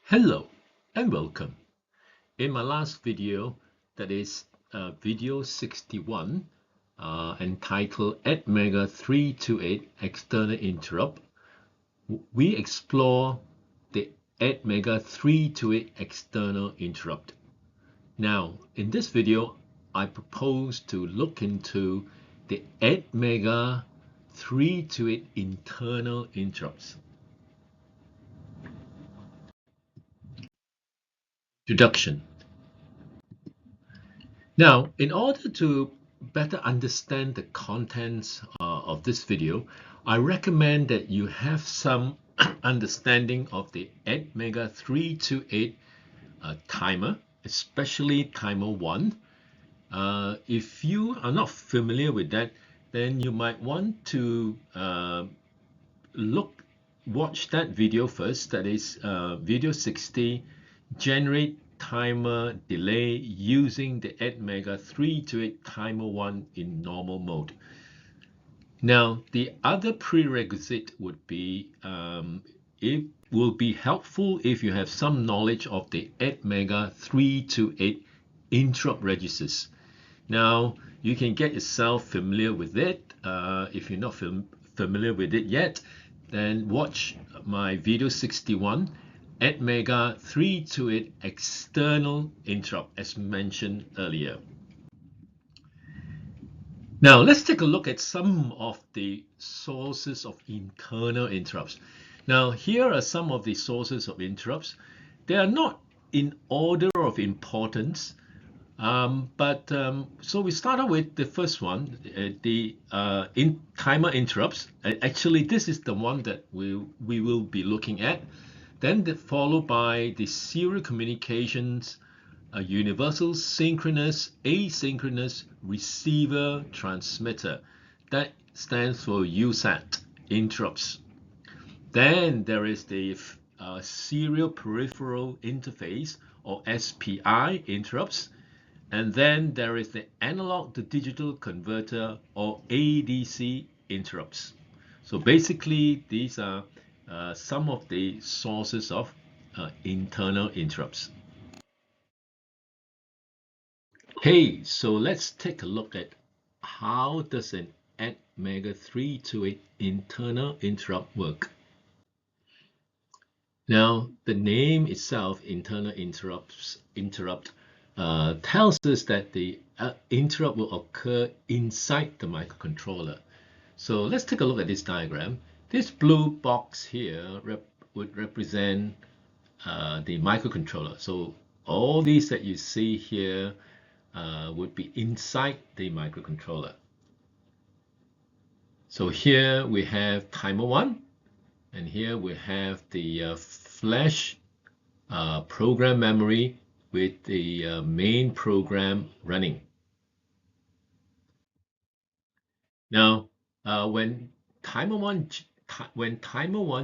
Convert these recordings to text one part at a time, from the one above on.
Hello and welcome. In my last video, that is video 61, entitled ATmega328 External Interrupt, we explore the ATmega328 External Interrupt. Now, in this video, I propose to look into the ATmega328 Internal Interrupts. Introduction. Now, in order to better understand the contents of this video, I recommend that you have some understanding of the ATmega328 timer, especially timer 1. If you are not familiar with that, then you might want to watch that video first, that is video 60, generate timer delay using the ATmega328 timer 1 in normal mode. Now, the other prerequisite would be it will be helpful if you have some knowledge of the ATmega328 interrupt registers. Now, you can get yourself familiar with it. If you're not familiar with it yet, then watch my video 61, ATmega328 external interrupt, as mentioned earlier. Now, let's take a look at some of the sources of internal interrupts. Now, here are some of the sources of interrupts. They are not in order of importance, so we start out with the first one, the timer interrupts. Actually, this is the one that we will be looking at. Then followed by the serial communications, universal synchronous asynchronous receiver transmitter. That stands for USAT interrupts. Then there is the serial peripheral interface, or SPI interrupts. And then there is the analog to digital converter, or ADC interrupts. So basically, these are some of the sources of internal interrupts. Okay, so let's take a look at how does an ATmega328 internal interrupt work. Now, the name itself, internal interrupt, tells us that the interrupt will occur inside the microcontroller. So let's take a look at this diagram. This blue box here would represent the microcontroller. So all these that you see here would be inside the microcontroller. So here we have timer 1, and here we have the flash program memory with the main program running. Now, when timer 1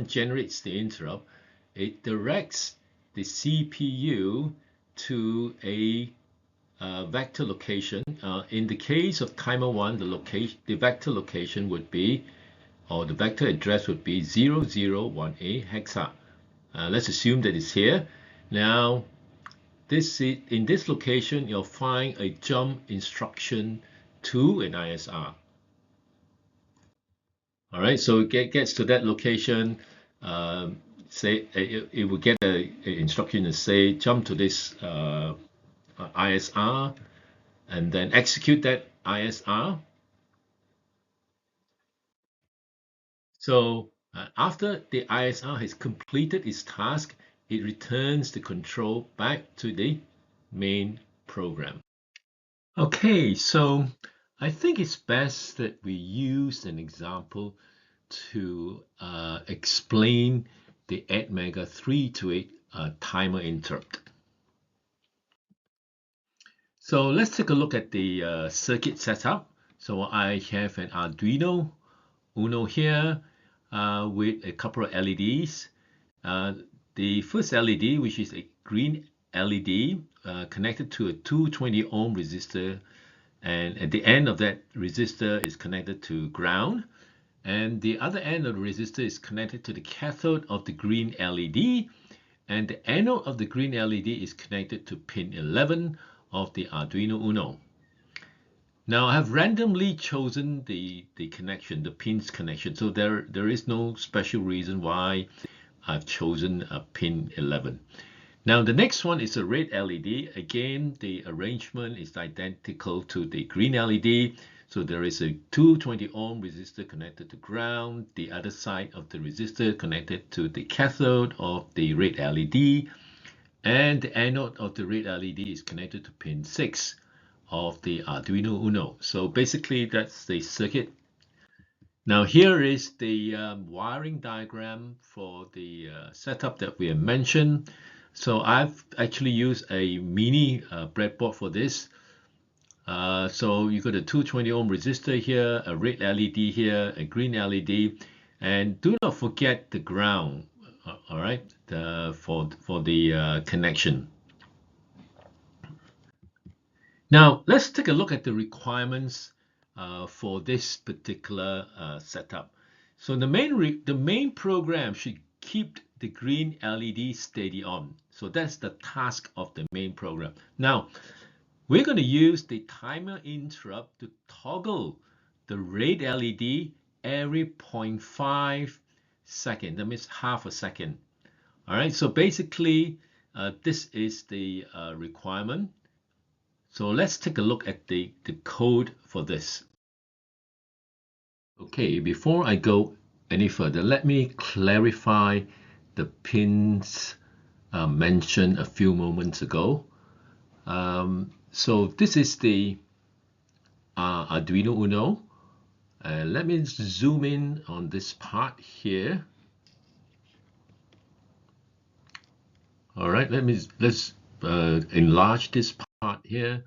generates the interrupt, it directs the CPU to a vector location. In the case of timer 1, the vector location would be, or the vector address would be 001A hexa. Let's assume that it's here. Now, in this location, you'll find a jump instruction to an ISR. All right, so it gets to that location. Say it will get an instruction to say jump to this ISR, and then execute that ISR. So after the ISR has completed its task, it returns the control back to the main program. Okay, so I think it's best that we use an example to explain the ATmega328 timer interrupt. So let's take a look at the circuit setup. So I have an Arduino Uno here with a couple of LEDs. The first LED, which is a green LED, connected to a 220 ohm resistor, and at the end of that resistor is connected to ground, and the other end of the resistor is connected to the cathode of the green LED, and the anode of the green LED is connected to pin 11 of the Arduino Uno. Now I have randomly chosen the connection, the pins connection, so there is no special reason why I've chosen a pin 11. Now the next one is a red LED. Again, the arrangement is identical to the green LED. So there is a 220 ohm resistor connected to ground, the other side of the resistor connected to the cathode of the red LED, and the anode of the red LED is connected to pin 6 of the Arduino Uno. So basically that's the circuit. Now here is the wiring diagram for the setup that we have mentioned. So I've actually used a mini breadboard for this. So you got a 220 ohm resistor here, a red LED here, a green LED, and do not forget the ground. All right, for the connection. Now let's take a look at the requirements for this particular setup. So the main program should keep the green LED steady on. So that's the task of the main program. Now we're going to use the timer interrupt to toggle the red LED every 0.5 seconds. That means half a second. All right, so basically this is the requirement. So let's take a look at the code for this. Okay, before I go any further, let me clarify the pins mentioned a few moments ago. So this is the Arduino Uno. Let me zoom in on this part here. All right, let's enlarge this part here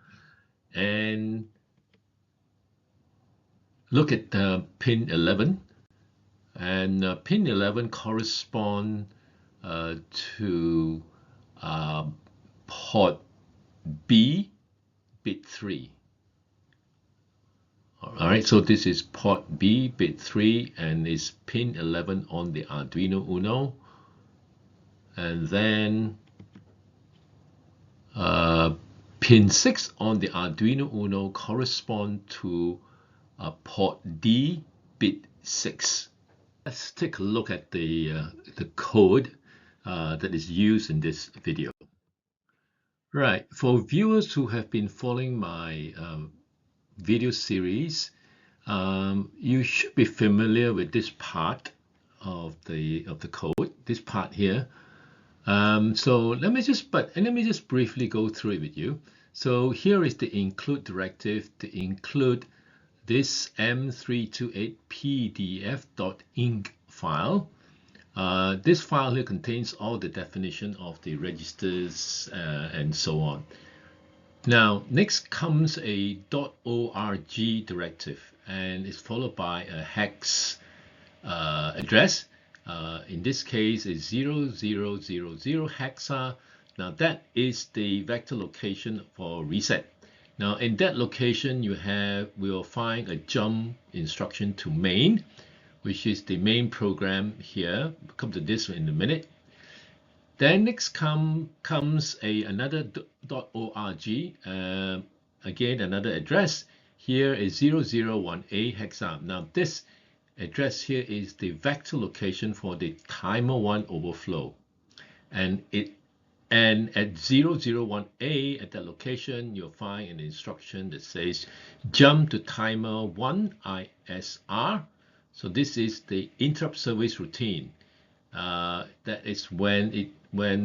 and look at pin 11. And pin 11 correspond to port B bit 3. All right, so this is port B bit 3 and is pin 11 on the Arduino Uno. And then pin 6 on the Arduino Uno correspond to port D bit 6. Let's take a look at the code that is used in this video. Right, for viewers who have been following my video series, you should be familiar with this part of the code, this part here. So let me just briefly go through it with you. So here is the include directive to include this m328 pdf.inc file. This file here contains all the definition of the registers and so on. Now next comes a .org directive, and it's followed by a hex address. In this case is 0000 hexa. Now that is the vector location for reset. Now in that location we'll find a jump instruction to main, which is the main program here. We'll come to this in a minute. Then next comes another .org, again another address. Here is 0018 hexa. Now this address here is the vector location for the timer 1 overflow, and at 001A at that location you'll find an instruction that says jump to timer 1 ISR. So this is the interrupt service routine. That is when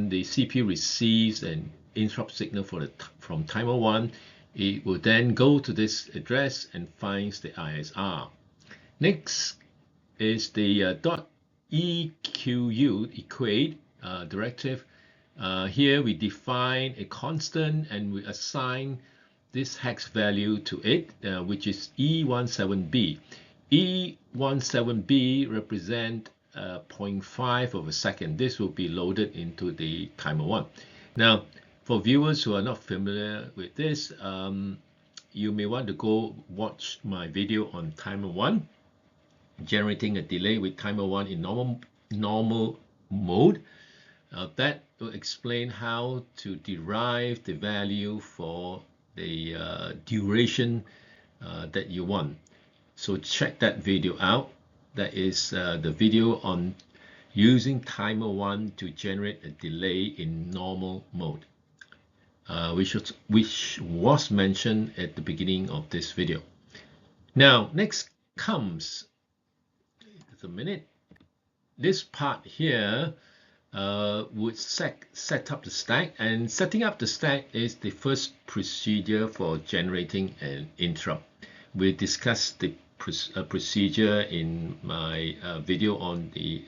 the CPU receives an interrupt signal from timer 1, it will then go to this address and finds the ISR. Next is the .equ equate directive. Here we define a constant and we assign this hex value to it, which is E17B. E17B represent 0.5 of a second. This will be loaded into the timer 1. Now, for viewers who are not familiar with this, you may want to go watch my video on timer 1, generating a delay with timer 1 in normal mode. That will explain how to derive the value for the duration that you want. So check that video out. That is the video on using timer 1 to generate a delay in normal mode, which was mentioned at the beginning of this video. Now, next comes, just a minute, this part here would set up the stack, and setting up the stack is the first procedure for generating an interrupt. We discussed the procedure in my video on the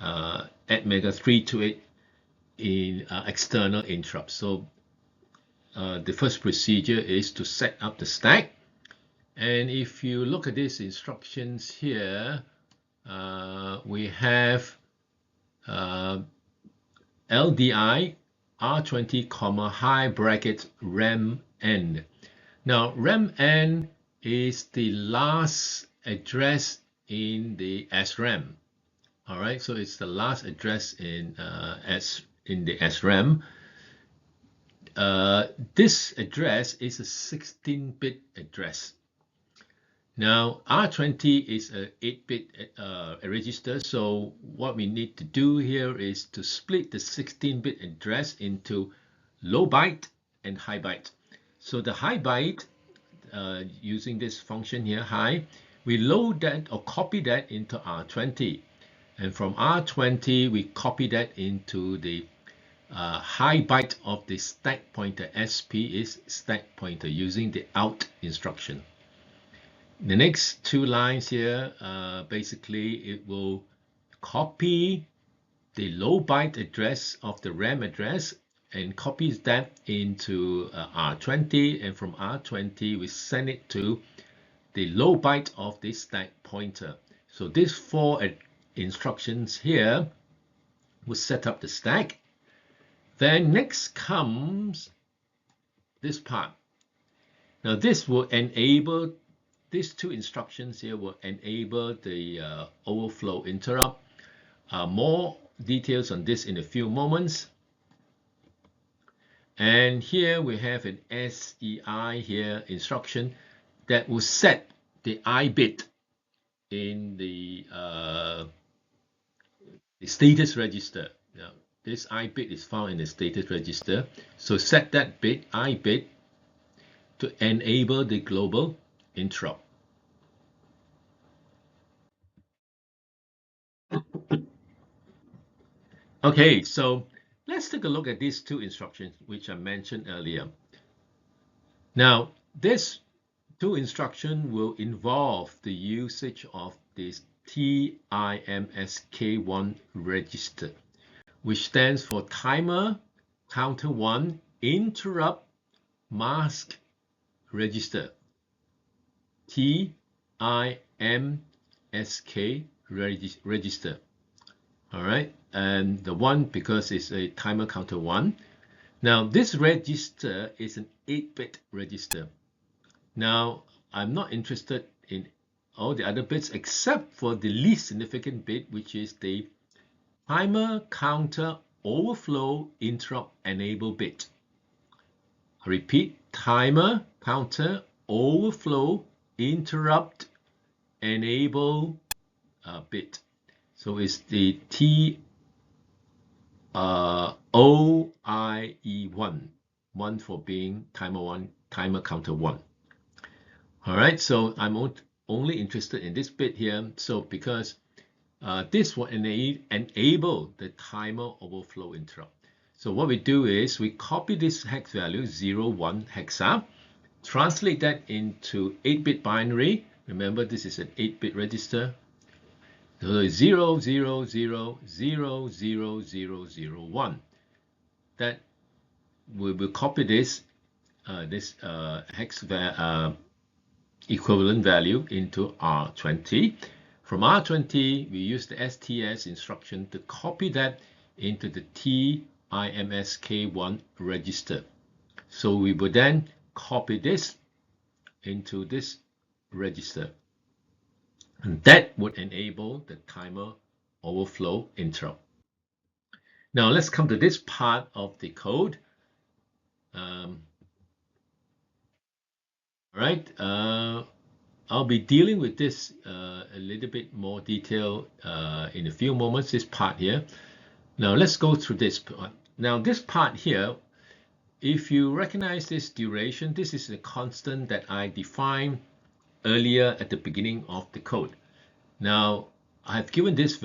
ATmega328 in external interrupts. So the first procedure is to set up the stack, and if you look at these instructions here, we have LDI R20 comma high bracket rem n. Now rem n is the last address in the SRAM. All right, so it's the last address in the SRAM. This address is a 16-bit address. Now R20 is a 8-bit register, so what we need to do here is to split the 16-bit address into low byte and high byte. So the high byte, using this function here, high, we load that or copy that into R20, and from R20 we copy that into the high byte of the stack pointer. SP is stack pointer, using the out instruction. The next two lines here, basically it will copy the low byte address of the RAM address and copies that into R20, and from R20 we send it to the low byte of the stack pointer. So these four instructions here will set up the stack. Then next comes this part. Now this will enable, these two instructions here will enable the overflow interrupt. More details on this in a few moments. And here we have an SEI here instruction that will set the I bit in the status register. Now, this I bit is found in the status register. So set that bit, I bit, to enable the global interrupt. Okay, so let's take a look at these two instructions which I mentioned earlier. Now, this two instructions will involve the usage of this TIMSK1 register, which stands for Timer Counter 1 Interrupt Mask Register. TIMSK register. All right, and the one because it's a timer counter 1. Now this register is an 8-bit register. Now I'm not interested in all the other bits except for the least significant bit, which is the timer counter overflow interrupt enable bit. I repeat, timer counter overflow interrupt enable bit. So it's the OIE1, one for being timer 1, timer counter 1. All right, so I'm only interested in this bit here. So because this will enable the timer overflow interrupt. So what we do is we copy this hex value 01 hexa, translate that into 8-bit binary. Remember, this is an 8-bit register. So it's 0, 0, 0, 0, 0, 0, 0, 1. That we will copy this hex equivalent value into R20. From R20, we use the STS instruction to copy that into the TIMSK1 register. So we will then copy this into this register. And that would enable the timer overflow interrupt. Now let's come to this part of the code. All right, I'll be dealing with this a little bit more detail in a few moments, this part here. Now let's go through this part. Now this part here, if you recognize this duration, this is a constant that I defined earlier at the beginning of the code. Now I've given this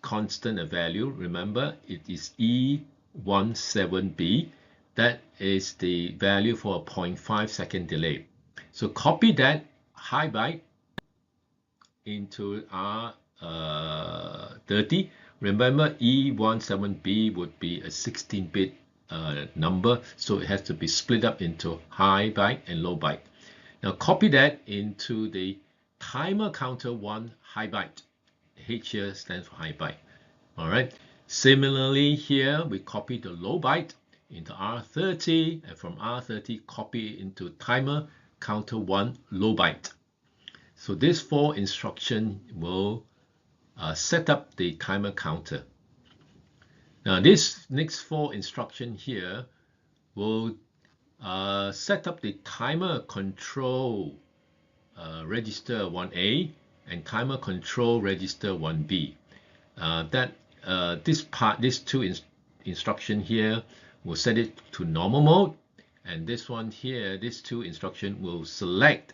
constant a value. Remember, it is E17B. That is the value for a 0.5 second delay. So copy that high byte into R30. Remember, E17B would be a 16-bit number, so it has to be split up into high byte and low byte. Now copy that into the timer counter 1 high byte. H here stands for high byte. All right. Similarly, here we copy the low byte into R30, and from R30 copy it into timer counter 1 low byte. So this 4 instruction will set up the timer counter. Now this next 4 instruction here will set up the timer control register 1A and timer control register 1B. This two instruction here will set it to normal mode, and this one here, this 2 instruction will select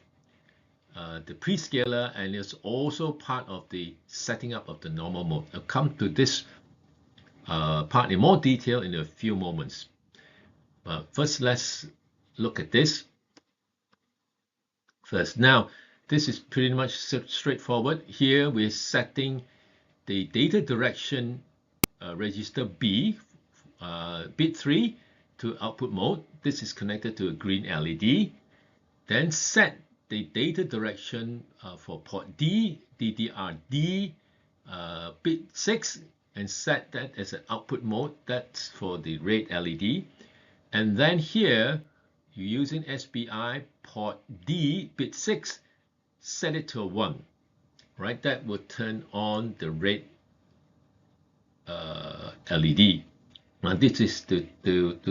the prescaler, and it's also part of the setting up of the normal mode. I'll come to this part in more detail in a few moments. But first, let's look at this first. Now, this is pretty much straightforward. Here we're setting the data direction register B, bit 3 to output mode. This is connected to a green LED. Then set the data direction for port D, DDR-D, bit 6, and set that as an output mode. That's for the red LED. And then here, you're using SPI port D, bit 6, set it to a 1. Right, that will turn on the red LED. Now this is to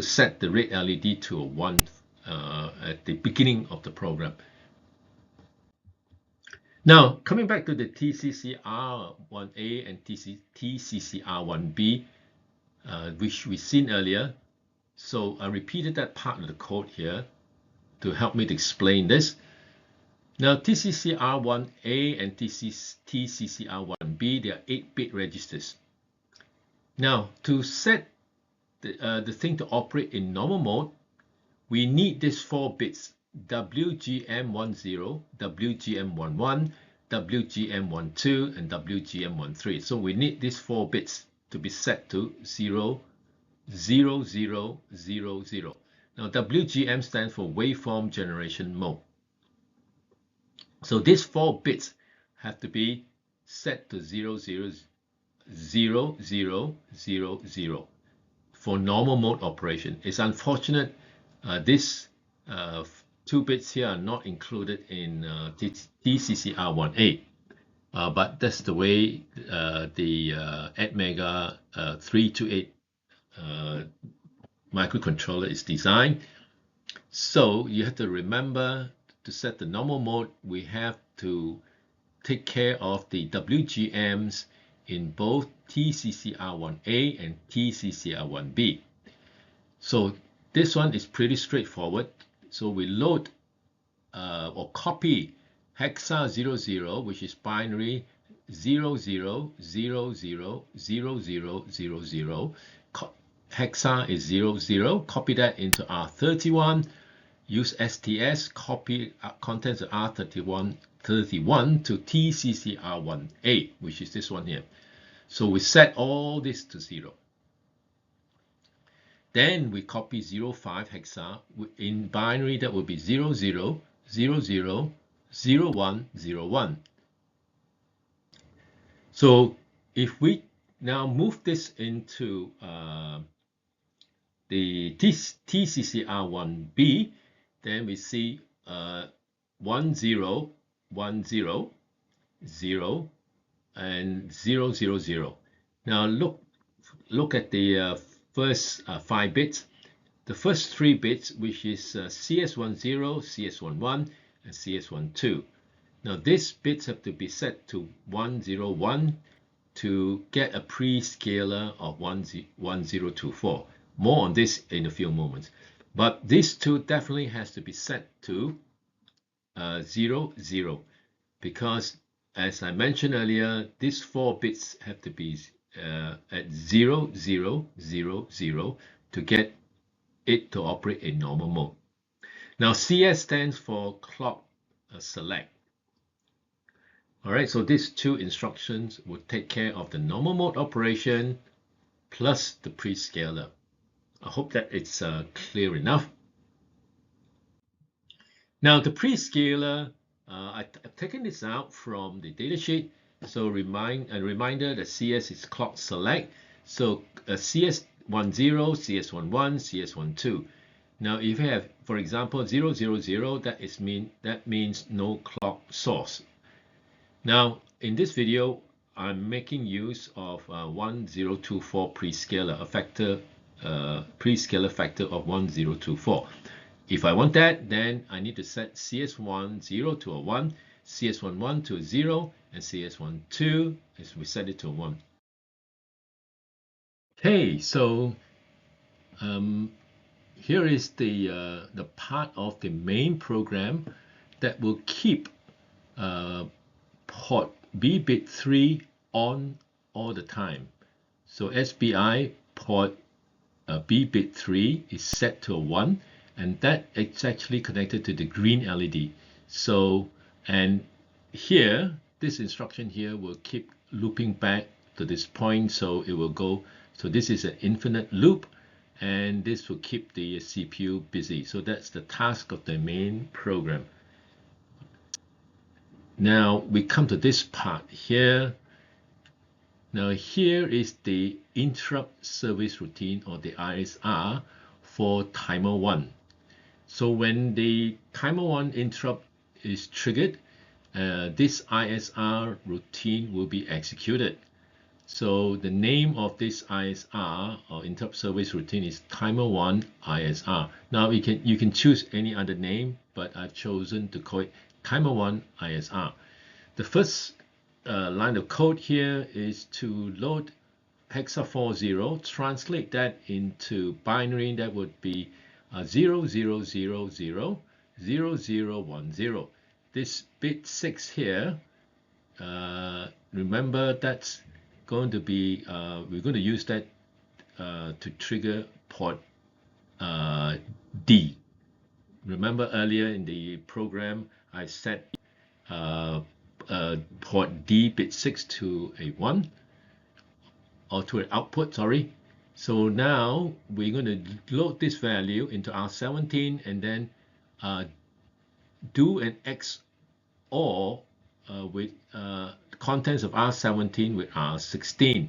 set the red LED to a 1 at the beginning of the program. Now coming back to the TCCR1A and TCCR1B, which we've seen earlier. So I repeated that part of the code here to help me to explain this. Now TCCR1A and TCCR1B, they are 8-bit registers. Now to set the thing to operate in normal mode, we need these 4 bits: WGM10, WGM11, WGM12, and WGM13. So we need these 4 bits to be set to 0, 0, 0, 0, 0. Now WGM stands for waveform generation mode. So these 4 bits have to be set to 0, 0, 0, 0, 0, 0 for normal mode operation. It's unfortunate these 2 bits here are not included in TCCR1A, but that's the way the ATmega328 microcontroller is designed. So you have to remember, to set the normal mode, we have to take care of the WGMs in both TCCR1A and TCCR1B. So this one is pretty straightforward. So we load or copy hexa 00, which is binary 00, 00, 00, 00, 00. Hexa is 00. Copy that into R31. Use STS, copy contents of R31 to TCCR1A, which is this one here. So we set all this to 0. Then we copy 05 hexa. In binary, that will be 00, 00, 01, 01. So if we now move this into the TCCR1B, then we see 10, 10, 0, and 000. Now look look at the first 5 bits. The first 3 bits, which is CS10, CS11, and CS12. Now these bits have to be set to 101 to get a pre-scalar of 1024. More on this in a few moments. But these two definitely has to be set to 0, 0, because as I mentioned earlier, these 4 bits have to be at 0, 0, 0, 0 to get it to operate in normal mode. Now CS stands for clock select. All right, so these 2 instructions will take care of the normal mode operation plus the pre-scaler. I hope that it's clear enough. Now the pre-scaler, I've taken this out from the datasheet. So a reminder that CS is clock select. So CS10, CS11, CS12. Now if you have, for example, 0, 0, 0, that means no clock source. Now in this video, I'm making use of 1024 pre-scaler, a pre-scaler factor of 1024. If I want that, then I need to set CS10 to a 1, CS11 to a 0, and CS12 as we set it to a 1. Okay, so here is the part of the main program that will keep port B bit 3 on all the time. So SBI port B bit 3 is set to a 1, and that is actually connected to the green LED. So, and here, this instruction here will keep looping back to this point, so it will go, so this is an infinite loop, and this will keep the CPU busy. So that's the task of the main program. Now we come to this part here. Now here is the interrupt service routine, or the ISR, for timer 1. So when the timer 1 interrupt is triggered, this ISR routine will be executed. So the name of this ISR, or interrupt service routine, is timer 1 ISR. Now you can choose any other name, but I've chosen to call it timer 1 ISR. The first line of code here is to load hexa40, translate that into binary. That would be 0, 0, 0, 0, 0, 0, 1, 0. This bit 6 here, remember that's going to be, we're going to use that to trigger port D. Remember earlier in the program, I set port D bit 6 to a 1, or to an output, sorry. So now we're going to load this value into R17 and then do an XOR with contents of R17 with R16.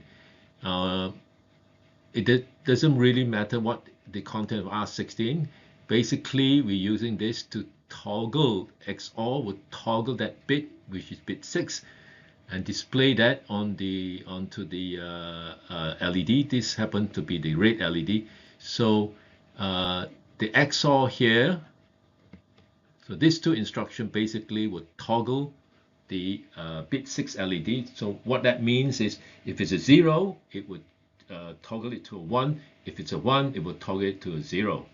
It doesn't really matter what the content of R16. Basically, we're using this to toggle. XOR would toggle that bit, which is bit 6, and display that onto the LED. This happened to be the red LED. So the XOR here, so these 2 instructions basically would toggle the bit 6 LED. So what that means is, if it's a 0, it would toggle it to a 1. If it's a 1, it would toggle it to a 0.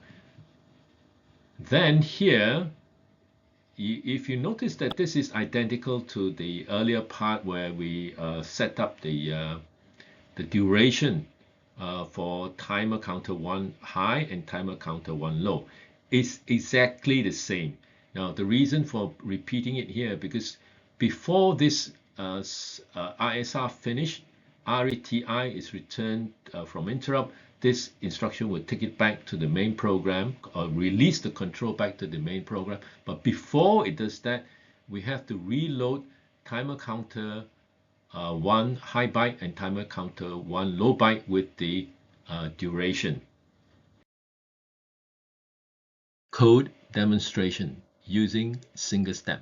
Then here, if you notice that this is identical to the earlier part where we set up the duration for timer counter 1 high and timer counter 1 low, it's exactly the same. Now the reason for repeating it here, because before this ISR finished, RETI is returned from interrupt. This instruction will take it back to the main program, or release the control back to the main program. But before it does that, we have to reload timer counter 1 high byte and timer counter 1 low byte with the duration. Code demonstration using single step.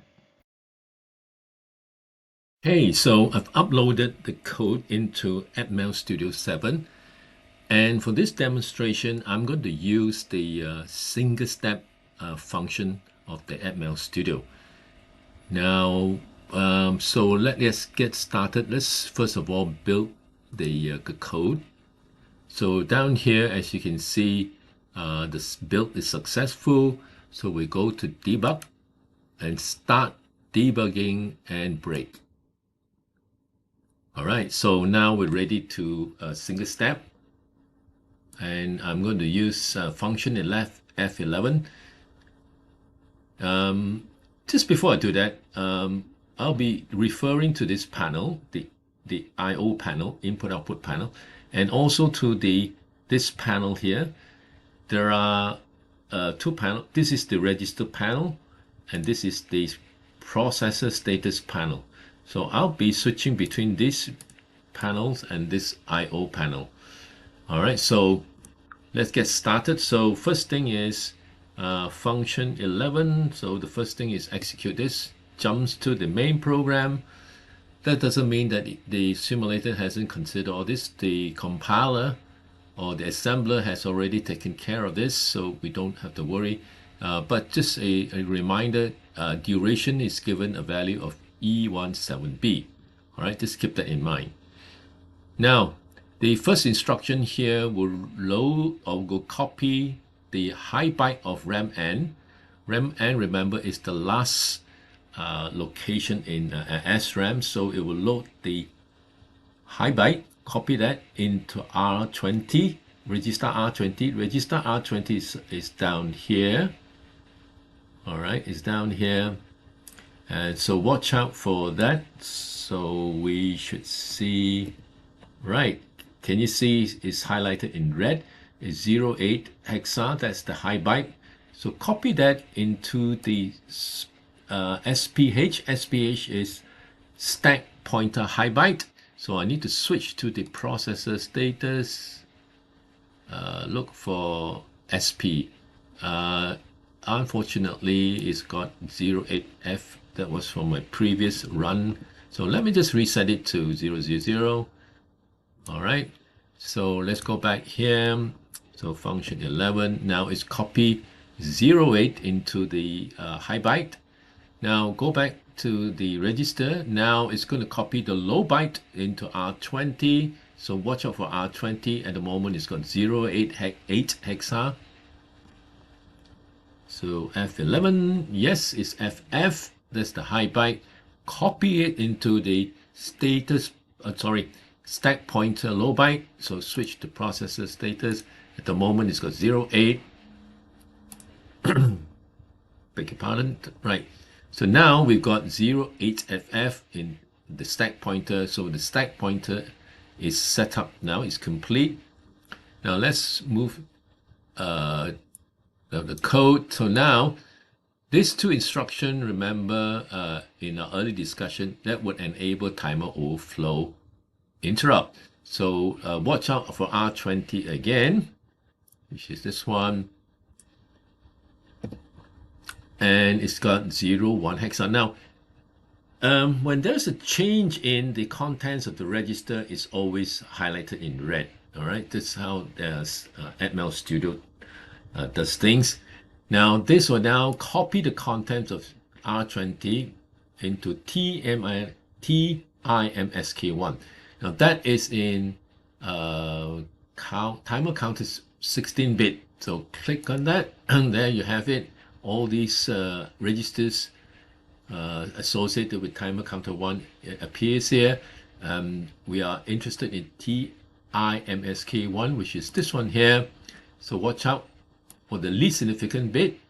Hey, so I've uploaded the code into ATmega328 Studio 7. And for this demonstration, I'm going to use the single step function of the ATmega Studio. Now, so let's get started. Let's first of all build the code. So down here, as you can see, this build is successful. So we go to debug and start debugging and break. All right, so now we're ready to single step. And I'm going to use function F11. Just before I do that, I'll be referring to this panel, the I/O panel, input/output panel, and also to this panel here. There are two panels. This is the register panel, and this is the processor status panel. So I'll be switching between these panels and this I/O panel. All right, so let's get started. So first thing is function 11. So the first thing is execute this, jumps to the main program. That doesn't mean that the simulator hasn't considered all this. The compiler or the assembler has already taken care of this, so we don't have to worry. But just a reminder, duration is given a value of E17B. All right, just keep that in mind. Now, the first instruction here will load or will copy the high byte of RAM N. RAM N, remember, is the last location in SRAM, so it will load the high byte, copy that into R20, register R20. Register R20 is down here. All right, it's down here. And so watch out for that. So we should see, right, can you see it's highlighted in red? It's 08 hexa, that's the high byte. So copy that into the SPH. SPH is stack pointer high byte. So I need to switch to the processor status. Look for SP. Unfortunately, it's got 08F. That was from my previous run. So let me just reset it to 000. All right. So let's go back here. So function 11. Now it's copy 08 into the high byte. Now go back to the register. Now it's going to copy the low byte into R20. So watch out for R20. At the moment, it's got 08 hexa. So F11, yes, it's FF. That's the high byte. Copy it into the status, stack pointer low byte. So switch to processor status. At the moment, it's got 08. Beg your pardon. Right. So now we've got 08FF in the stack pointer. So the stack pointer is set up now. It's complete. Now let's move the code. So now these two instructions, remember in our early discussion, that would enable timer overflow interrupt. So watch out for R20 again, which is this one. And it's got 01 hexa. Now, when there's a change in the contents of the register, it's always highlighted in red. All right, that's how ATmega Studio does things. Now, this will now copy the contents of R20 into TIMSK1. Now, that is in timer count is 16-bit. So click on that, and there you have it. All these registers associated with timer counter 1 appears here. We are interested in TIMSK1, which is this one here. So watch out for the least significant bit.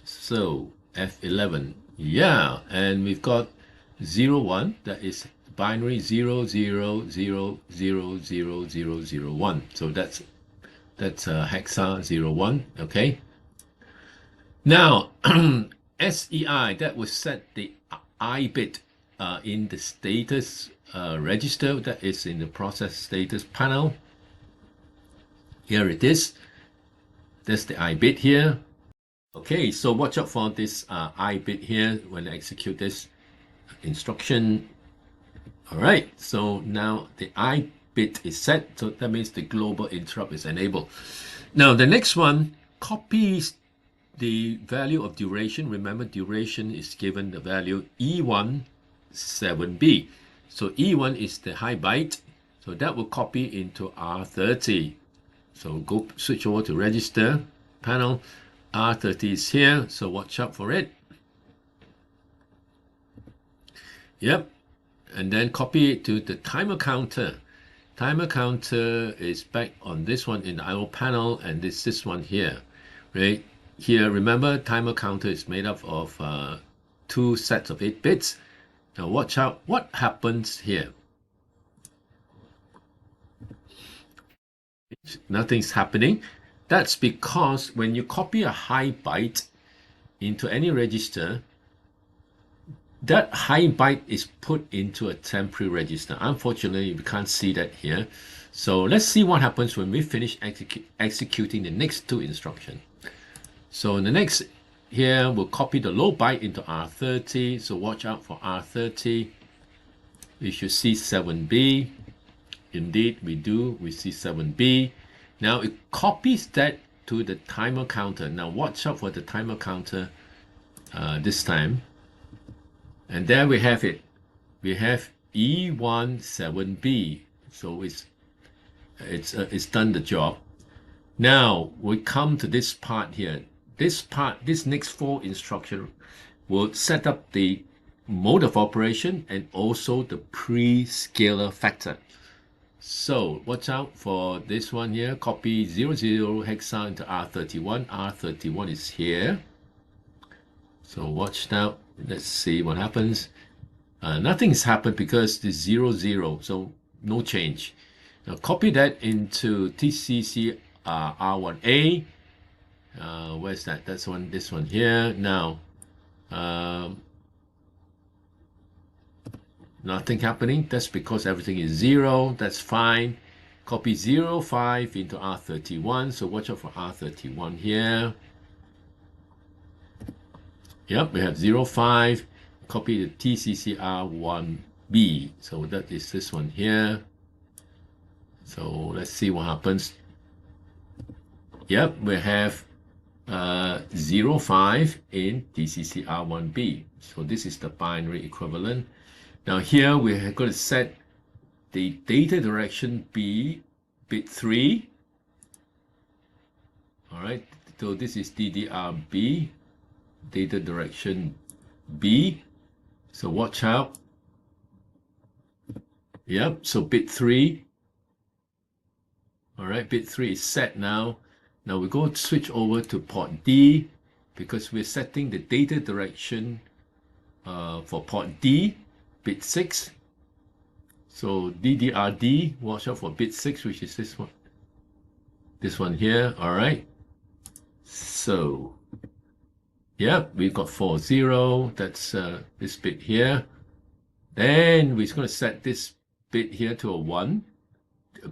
So F11, yeah, and we've got 01, that is binary 00000001. So that's hexa 01. Okay. Now SEI, that will set the I bit in the status register that is in the process status panel. Here it is. That's the I bit here. Okay, so watch out for this I bit here when I execute this instruction. All right, so now the I bit is set, so that means the global interrupt is enabled. Now the next one copies the value of duration. Remember, duration is given the value E1 7B. So E1 is the high byte, so that will copy into R30. So go switch over to register panel. R30 is here, so watch out for it. Yep, and then copy it to the timer counter. Timer counter is back on this one in the I/O panel, and this one here, right? Here, remember, timer counter is made up of 2 sets of 8 bits. Now watch out what happens here. Nothing's happening. That's because when you copy a high byte into any register, that high byte is put into a temporary register. Unfortunately, we can't see that here. So let's see what happens when we finish executing the next 2 instructions. So in the next here, we'll copy the low byte into R30. So watch out for R30. We should see 7B. Indeed, we do. We see 7B. Now it copies that to the timer counter. Now watch out for the timer counter this time. And there we have it. We have E17B. So it's done the job. Now we come to this part here. This next 4 instruction will set up the mode of operation and also the pre-scaler factor. So watch out for this one here. Copy 00 hexa into R31. R31 is here. So watch out. Let's see what happens. Nothing's happened because the 00, so no change. Now copy that into TCC R1A. Where's that? That's one. This one here. Now, nothing happening. That's because everything is 0. That's fine. Copy 05 into R31. So watch out for R31 here. Yep, we have 05. Copy the TCC R1B. So that is this one here. So let's see what happens. Yep, we have 05 in TCC R1B. So this is the binary equivalent. Now here we're going to set the data direction B bit 3. All right, so this is DDRB, data direction B. So watch out. Yep, so bit 3. All right, bit 3 is set now. Now we go switch over to port D because we're setting the data direction for port D, bit 6. So DDRD, watch out for bit 6, which is this one. This one here, all right. So, yeah, we've got 40, that's this bit here. Then we're going to set this bit here to a 1,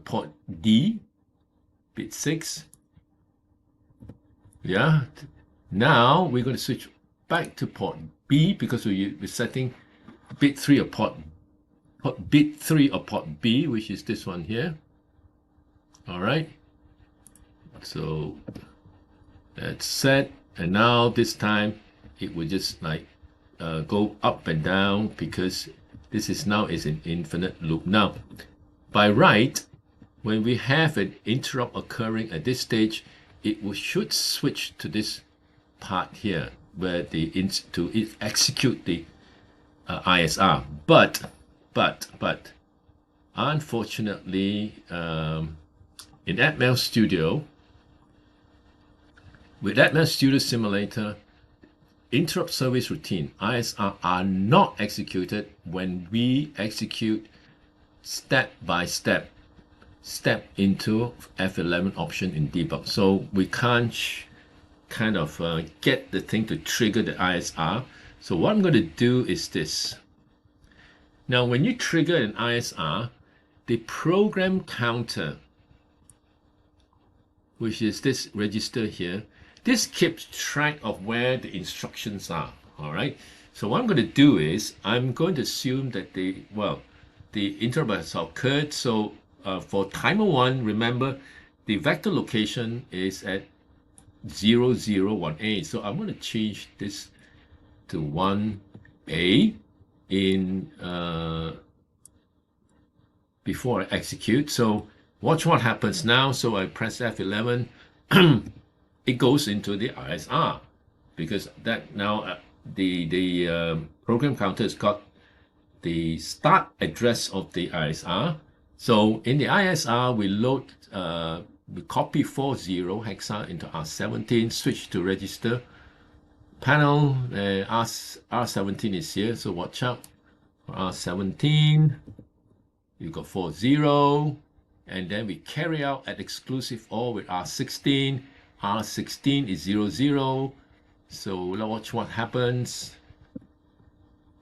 port D, bit 6. Yeah, now we're going to switch back to port B because we're setting bit 3 of port B, which is this one here. All right, so that's set, and now this time it will just like go up and down because this is now is an infinite loop. Now, by right, when we have an interrupt occurring at this stage, it should switch to this part here where to execute the ISR. But unfortunately, in ATmega Studio, with ATmega Studio Simulator, interrupt service routine ISR are not executed when we execute step by step into F11 option in debug. So we can't kind of get the thing to trigger the ISR. So what I'm going to do is this. Now when you trigger an ISR, the program counter, which is this register here, this keeps track of where the instructions are. All right. So what I'm going to do is I'm going to assume that the interrupt has occurred. So for timer 1, remember the vector location is at 0018. So I'm going to change this to 1A in before I execute. So watch what happens now. So I press F11. It goes into the ISR because that now the program counter has got the start address of the ISR. So in the ISR, we load, we copy 40 hexa into R17, switch to register panel. R17 is here, so watch out for R17. You've got 40, and then we carry out at exclusive OR with R16. R16 is 00. So let's watch what happens.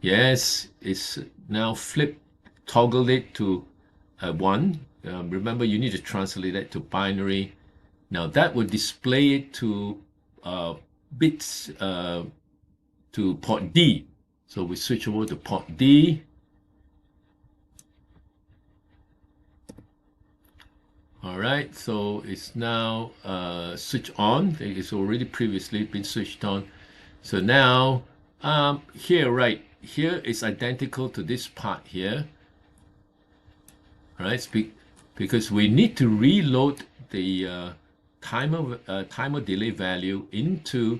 Yes, it's now toggled it to 1. Remember, you need to translate that to binary. Now that would display it to bits to port D. So we switch over to port D. All right, so it's now switched on. It's already previously been switched on. So now here, right here is identical to this part here. All right, because we need to reload the timer delay value into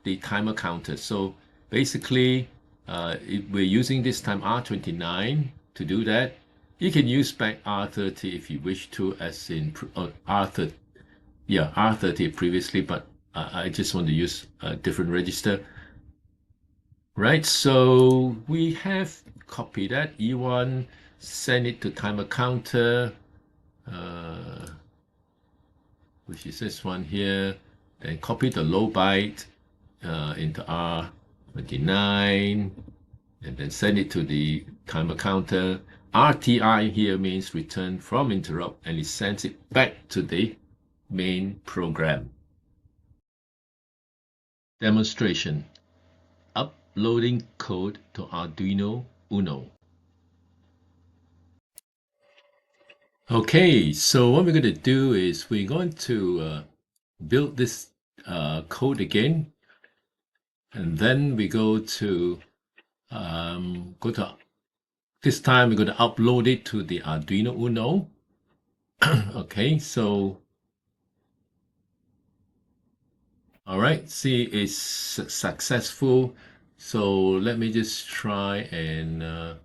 the timer counter. So basically, we're using this time R29 to do that. You can use back R30 if you wish to, as in R30. Yeah, R30 previously, but I just want to use a different register. Right, so we have copied that E1, send it to timer counter, which is this one here. Then copy the low byte into R29, and then send it to the timer counter. RTI here means return from interrupt, and it sends it back to the main program. Demonstration. Uploading code to Arduino Uno. Okay, so what we're going to do is we're going to build this code again, and then we go to this time we're going to upload it to the Arduino Uno. Okay, so all right, see, it's successful. So let me just try and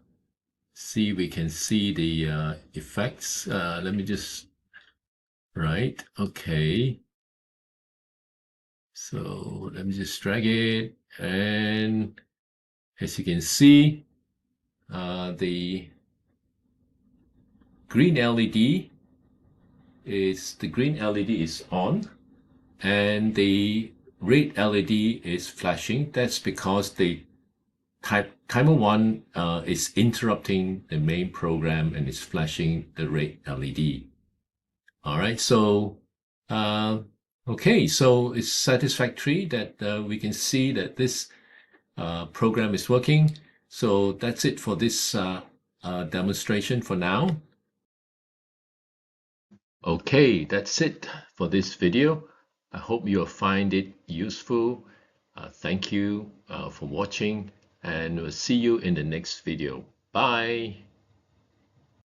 see if we can see the effects. Let me just, right, okay. So let me just drag it, and as you can see, the green LED is on, and the red LED is flashing. That's because the timer 1 is interrupting the main program and is flashing the red LED. All right, so okay, so it's satisfactory that we can see that this program is working. So that's it for this demonstration for now. Okay, that's it for this video. I hope you'll find it useful. Thank you for watching, and we'll see you in the next video. Bye.